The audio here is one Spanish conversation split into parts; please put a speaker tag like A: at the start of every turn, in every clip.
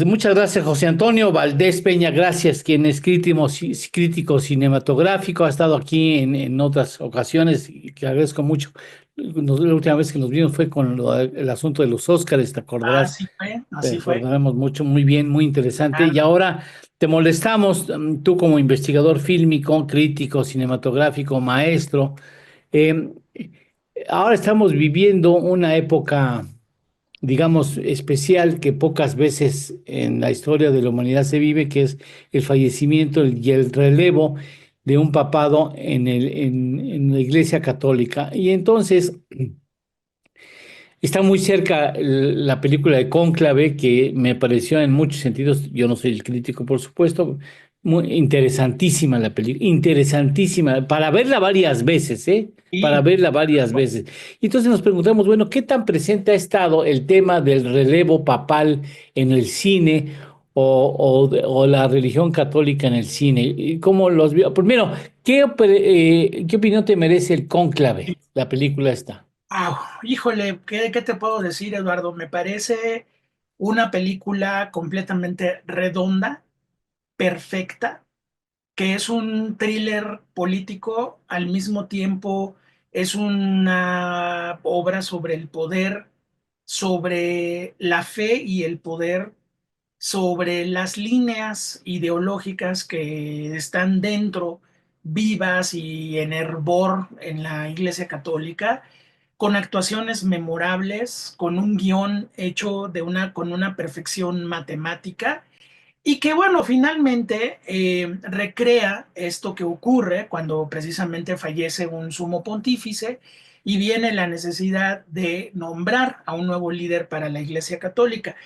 A: muchas gracias, José Antonio Valdés Peña, gracias, quien es crítico cinematográfico, ha estado aquí en otras ocasiones y que agradezco mucho. La última vez que nos vimos fue con el asunto de los Óscares, te acordarás,
B: Así fue,
A: te
B: así fue.
A: acordaremos mucho, muy bien, muy interesante. Y
B: Claro.
A: ahora te molestamos, tú como investigador fílmico, crítico cinematográfico, maestro. eh, Ahora estamos viviendo una época, digamos, especial que pocas veces en la historia de la humanidad se vive, que es el fallecimiento y el relevo de un papado en la Iglesia Católica. Y entonces está muy cerca la película de Cónclave, que me pareció en muchos sentidos, yo no soy el crítico, por supuesto, muy interesantísima la película, interesantísima, para verla varias veces, ¿eh? Para
B: Y
A: verla varias veces. Y entonces nos preguntamos, bueno, ¿qué tan presente ha estado el tema del relevo papal en el cine o la religión católica en el cine? ¿Y cómo los vio? Primero, ¿qué opinión te merece el Cónclave, la película esta?
B: híjole, ¿qué te puedo decir, Eduardo? Me parece una película completamente redonda, perfecta, que es un thriller político, al mismo tiempo es una obra sobre el poder, sobre la fe y el poder, sobre las líneas ideológicas que están dentro, vivas y en hervor en la Iglesia Católica, con actuaciones memorables, con un guión hecho con una perfección matemática y que bueno, finalmente recrea esto que ocurre cuando precisamente fallece un sumo pontífice y viene la necesidad de nombrar a un nuevo líder para la Iglesia Católica.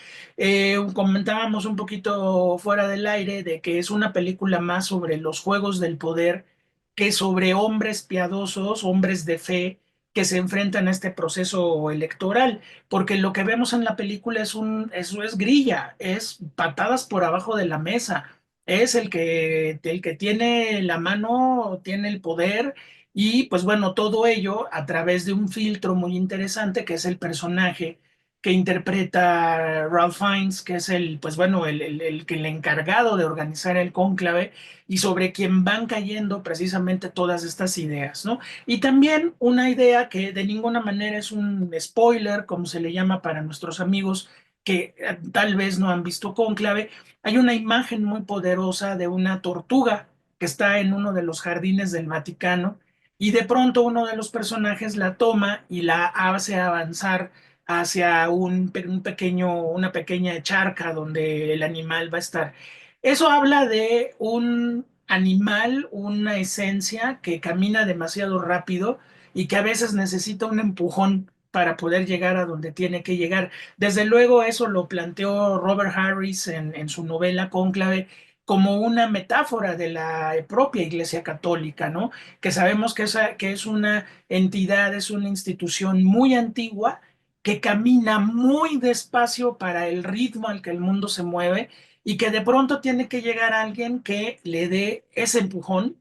B: Comentábamos un poquito fuera del aire de que es una película más sobre los juegos del poder que sobre hombres piadosos, hombres de fe que se enfrentan a este proceso electoral, porque lo que vemos en la película eso es grilla, es patadas por abajo de la mesa, es el que tiene la mano, tiene el poder, y pues bueno, todo ello a través de un filtro muy interesante que es el personaje que interpreta Ralph Fiennes, que es pues bueno, el encargado de organizar el cónclave y sobre quien van cayendo precisamente todas estas ideas, ¿no? Y también una idea que de ninguna manera es un spoiler, como se le llama para nuestros amigos que tal vez no han visto Cónclave, hay una imagen muy poderosa de una tortuga que está en uno de los jardines del Vaticano y de pronto uno de los personajes la toma y la hace avanzar hacia una pequeña charca donde el animal va a estar. Eso habla de un animal, una esencia que camina demasiado rápido y que a veces necesita un empujón para poder llegar a donde tiene que llegar. Desde luego eso lo planteó Robert Harris en su novela Cónclave como una metáfora de la propia Iglesia Católica, ¿no? Que sabemos que es una entidad, es una institución muy antigua que camina muy despacio para el ritmo al que el mundo se mueve y que de pronto tiene que llegar alguien que le dé ese empujón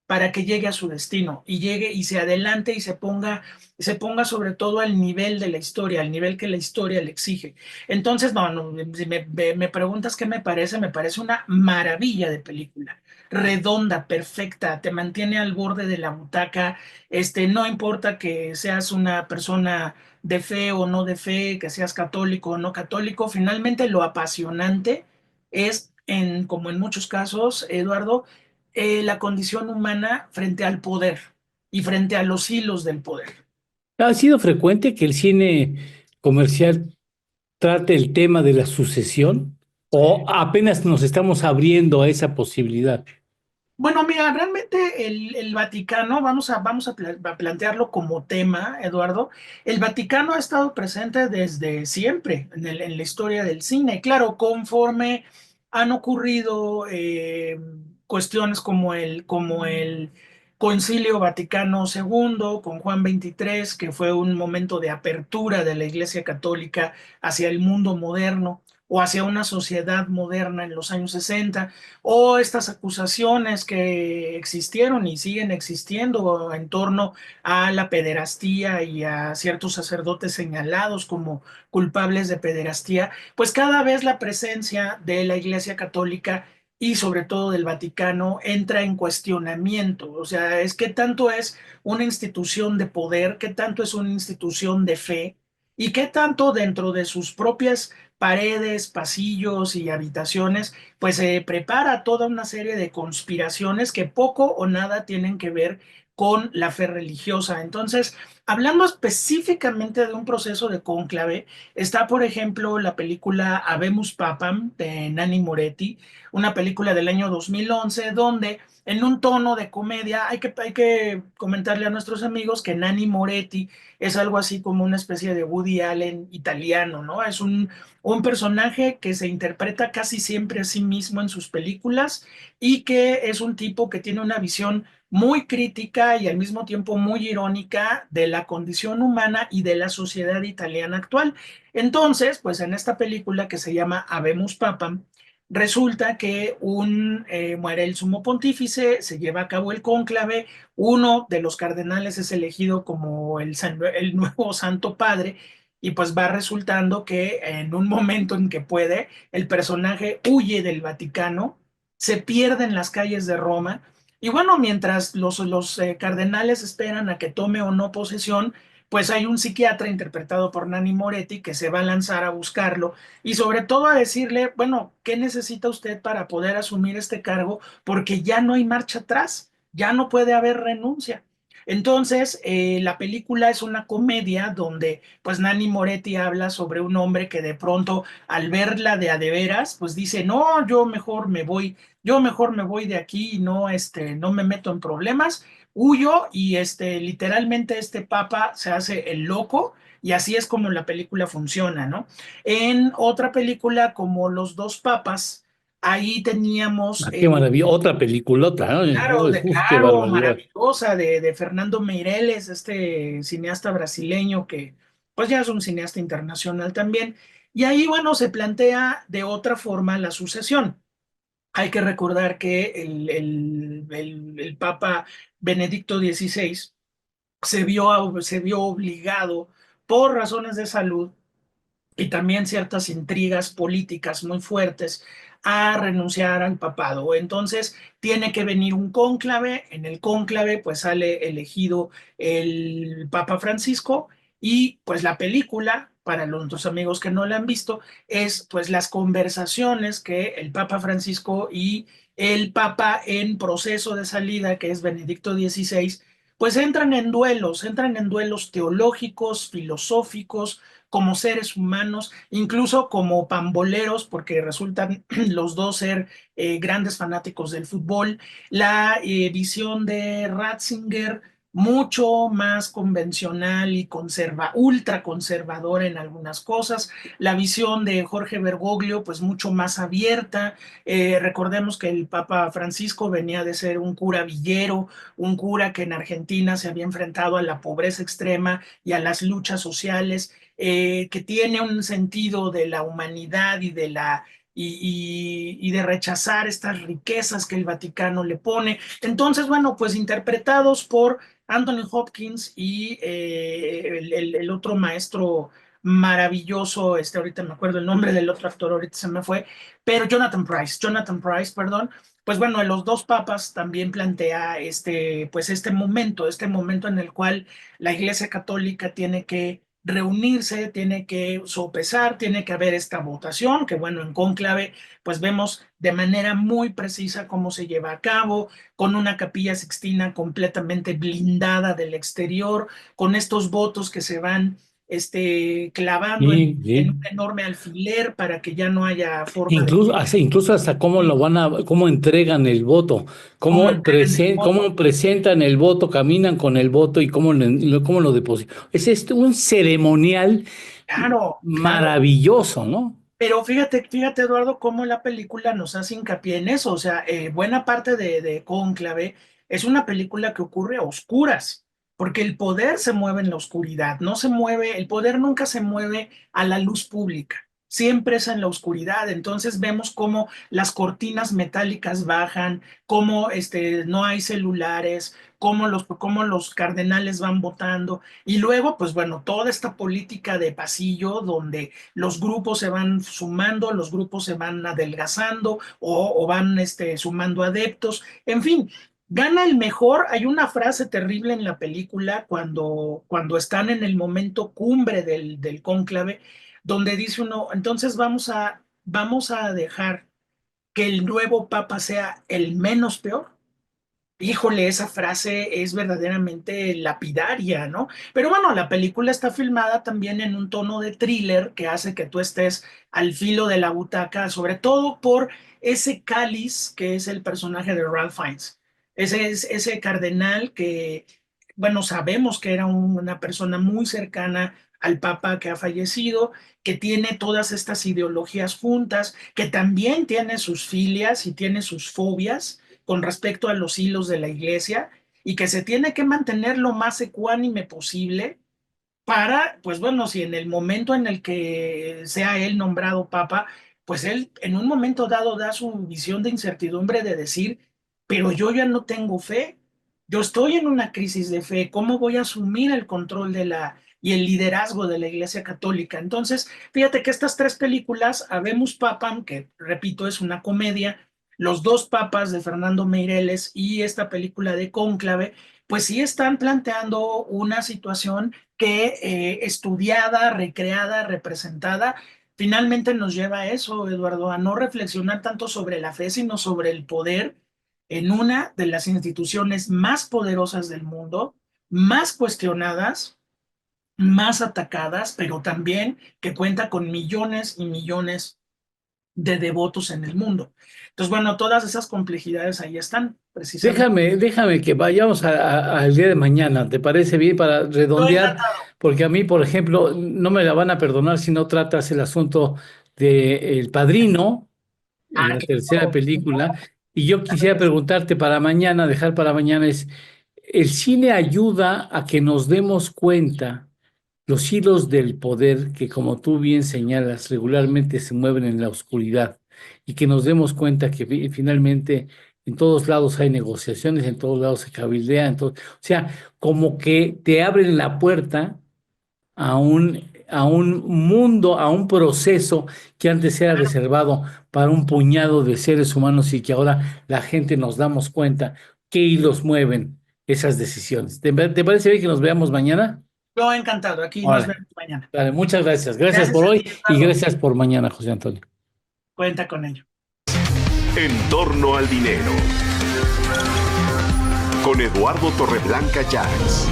B: para que llegue a su destino y llegue y se adelante y se ponga sobre todo al nivel de la historia, al nivel que la historia le exige. Entonces, no, no, si me preguntas qué me parece una maravilla de película. Redonda, perfecta, te mantiene al borde de la butaca, no importa que seas una persona de fe o no de fe, que seas católico o no católico, finalmente lo apasionante es, como en muchos casos, Eduardo, la condición humana frente al poder y frente a los hilos del poder.
A: ¿Ha sido frecuente que el cine comercial trate el tema de la sucesión o apenas nos estamos abriendo a esa posibilidad?
B: Bueno, mira, realmente el Vaticano, a plantearlo como tema, Eduardo, el Vaticano ha estado presente desde siempre en la historia del cine. Claro, conforme han ocurrido cuestiones como el Concilio Vaticano II con Juan XXIII, que fue un momento de apertura de la Iglesia Católica hacia el mundo moderno, o hacia una sociedad moderna en los años 60, o estas acusaciones que existieron y siguen existiendo en torno a la pederastía y a ciertos sacerdotes señalados como culpables de pederastía, pues cada vez la presencia de la Iglesia Católica y sobre todo del Vaticano entra en cuestionamiento. O sea, es qué tanto es una institución de poder, qué tanto es una institución de fe y qué tanto dentro de sus propias paredes, pasillos y habitaciones, pues se prepara toda una serie de conspiraciones que poco o nada tienen que ver con la fe religiosa. Entonces, hablando específicamente de un proceso de cónclave, está, por ejemplo, la película Habemus Papam de Nanni Moretti, una película del año 2011, donde en un tono de comedia hay que comentarle a nuestros amigos que Nanni Moretti es algo así como una especie de Woody Allen italiano, ¿no? Es un personaje que se interpreta casi siempre a sí mismo en sus películas y que es un tipo que tiene una visión muy crítica y al mismo tiempo muy irónica de la condición humana y de la sociedad italiana actual. Entonces, pues en esta película que se llama Habemus Papam, resulta que muere el sumo pontífice, se lleva a cabo el cónclave, uno de los cardenales es elegido como el nuevo Santo Padre, y pues va resultando que en un momento en que puede, el personaje huye del Vaticano, se pierde en las calles de Roma, y bueno, mientras los cardenales esperan a que tome o no posesión, pues hay un psiquiatra interpretado por Nanni Moretti que se va a lanzar a buscarlo y sobre todo a decirle, bueno, ¿qué necesita usted para poder asumir este cargo? Porque ya no hay marcha atrás, ya no puede haber renuncia. Entonces, la película es una comedia donde pues Nanni Moretti habla sobre un hombre que de pronto al verla de a de veras, pues dice, no, yo mejor me voy de aquí y no, no me meto en problemas, huyo y literalmente este papa se hace el loco y así es como la película funciona, ¿no? En otra película como Los dos papas, ahí teníamos,
A: Ah, qué maravilla, otra peliculota, ¿no?
B: claro,
A: Uf, qué barbaridad.
B: maravillosa de Fernando Meireles, este cineasta brasileño que pues ya es un cineasta internacional también. Y ahí, bueno, se plantea de otra forma la sucesión. Hay que recordar que el Papa Benedicto XVI se vio obligado por razones de salud y también ciertas intrigas políticas muy fuertes a renunciar al papado. Entonces tiene que venir un cónclave, en el cónclave pues sale elegido el Papa Francisco y pues la película, para los otros amigos que no la han visto, es pues las conversaciones que el Papa Francisco y el Papa en proceso de salida, que es Benedicto XVI, pues entran en duelos teológicos, filosóficos, como seres humanos, incluso como pamboleros, porque resultan los dos ser grandes fanáticos del fútbol. La visión de Ratzinger, mucho más convencional y ultra conservadora en algunas cosas. La visión de Jorge Bergoglio, pues mucho más abierta. Recordemos que el Papa Francisco venía de ser un cura villero, un cura que en Argentina se había enfrentado a la pobreza extrema y a las luchas sociales, que tiene un sentido de la humanidad y y de rechazar estas riquezas que el Vaticano le pone. Entonces, bueno, pues interpretados por Anthony Hopkins y el otro maestro maravilloso, ahorita me acuerdo el nombre del otro actor, ahorita se me fue, pero Jonathan Price, perdón, pues bueno, en los dos papas también plantea pues este momento en el cual la Iglesia Católica tiene que reunirse, tiene que sopesar, tiene que haber esta votación, que bueno, en cónclave, pues vemos de manera muy precisa cómo se lleva a cabo, con una capilla sixtina completamente blindada del exterior, con estos votos que se van clavando
A: Sí,
B: en
A: sí.
B: un enorme alfiler para que ya no haya forma de
A: Incluso hasta cómo lo van a, cómo entregan el voto,
B: cómo entregan el voto.
A: cómo presentan el voto, caminan con el voto y cómo lo depositan. Es un ceremonial
B: Claro, claro.
A: maravilloso, ¿no?
B: Pero fíjate, Eduardo, cómo la película nos hace hincapié en eso. O sea, buena parte de Cónclave es una película que ocurre a oscuras, porque el poder se mueve en la oscuridad, no se mueve, el poder nunca se mueve a la luz pública. siempre es en la oscuridad. Entonces vemos cómo las cortinas metálicas bajan, cómo no hay celulares, cómo los cardenales van votando. Y luego, pues bueno, toda esta política de pasillo donde los grupos se van sumando, los grupos se van adelgazando o van sumando adeptos. En fin, gana el mejor. Hay una frase terrible en la película cuando están en el momento cumbre del cónclave, donde dice uno, entonces vamos a dejar que el nuevo papa sea el menos peor. Híjole, esa frase es verdaderamente lapidaria, ¿no? Pero bueno, la película está filmada también en un tono de thriller que hace que tú estés al filo de la butaca, sobre todo por ese cáliz que es el personaje de Ralph Fiennes. Ese cardenal que, bueno, sabemos que era una persona muy cercana al papa que ha fallecido, que tiene todas estas ideologías juntas, que también tiene sus filias y tiene sus fobias con respecto a los hilos de la iglesia y que se tiene que mantener lo más ecuánime posible para, pues bueno, si en el momento en el que sea él nombrado papa, pues él en un momento dado da su visión de incertidumbre de decir, pero yo ya no tengo fe, yo estoy en una crisis de fe, ¿cómo voy a asumir el control de y el liderazgo de la Iglesia Católica? Entonces, fíjate que estas tres películas, Habemos Papam, que repito es una comedia, Los dos papas de Fernando Meireles y esta película de Cónclave, pues sí están planteando una situación que estudiada, recreada, representada, finalmente nos lleva a eso, Eduardo, a no reflexionar tanto sobre la fe, sino sobre el poder en una de las instituciones más poderosas del mundo, más cuestionadas, más atacadas, pero también que cuenta con millones y millones de devotos en el mundo. Entonces, bueno, todas esas complejidades ahí están, precisamente.
A: Déjame que vayamos al día de mañana, ¿te parece bien? Para
B: Estoy
A: redondear,
B: encantado.
A: porque a mí, por ejemplo, no me la van a perdonar si no tratas el asunto de El Padrino, en
B: Ah,
A: la tercera película. Y yo quisiera
B: claro.
A: preguntarte para mañana, dejar para mañana, ¿el cine ayuda a que nos demos cuenta los hilos del poder que, como tú bien señalas, regularmente se mueven en la oscuridad y que nos demos cuenta que finalmente en todos lados hay negociaciones, en todos lados se cabildea, o sea, como que te abren la puerta a un mundo, a un proceso que antes era reservado para un puñado de seres humanos y que ahora la gente nos damos cuenta qué hilos mueven esas decisiones. ¿Te parece bien que nos veamos mañana?
B: Yo encantado. Aquí nos
A: Ahora.
B: vemos mañana.
A: Vale, muchas gracias. Gracias
B: Gracias
A: por
B: a
A: hoy
B: ti,
A: y
B: Eduardo.
A: gracias por mañana, José Antonio.
B: Cuenta con ello.
C: En torno al dinero. Con Eduardo Torreblanca Llanes.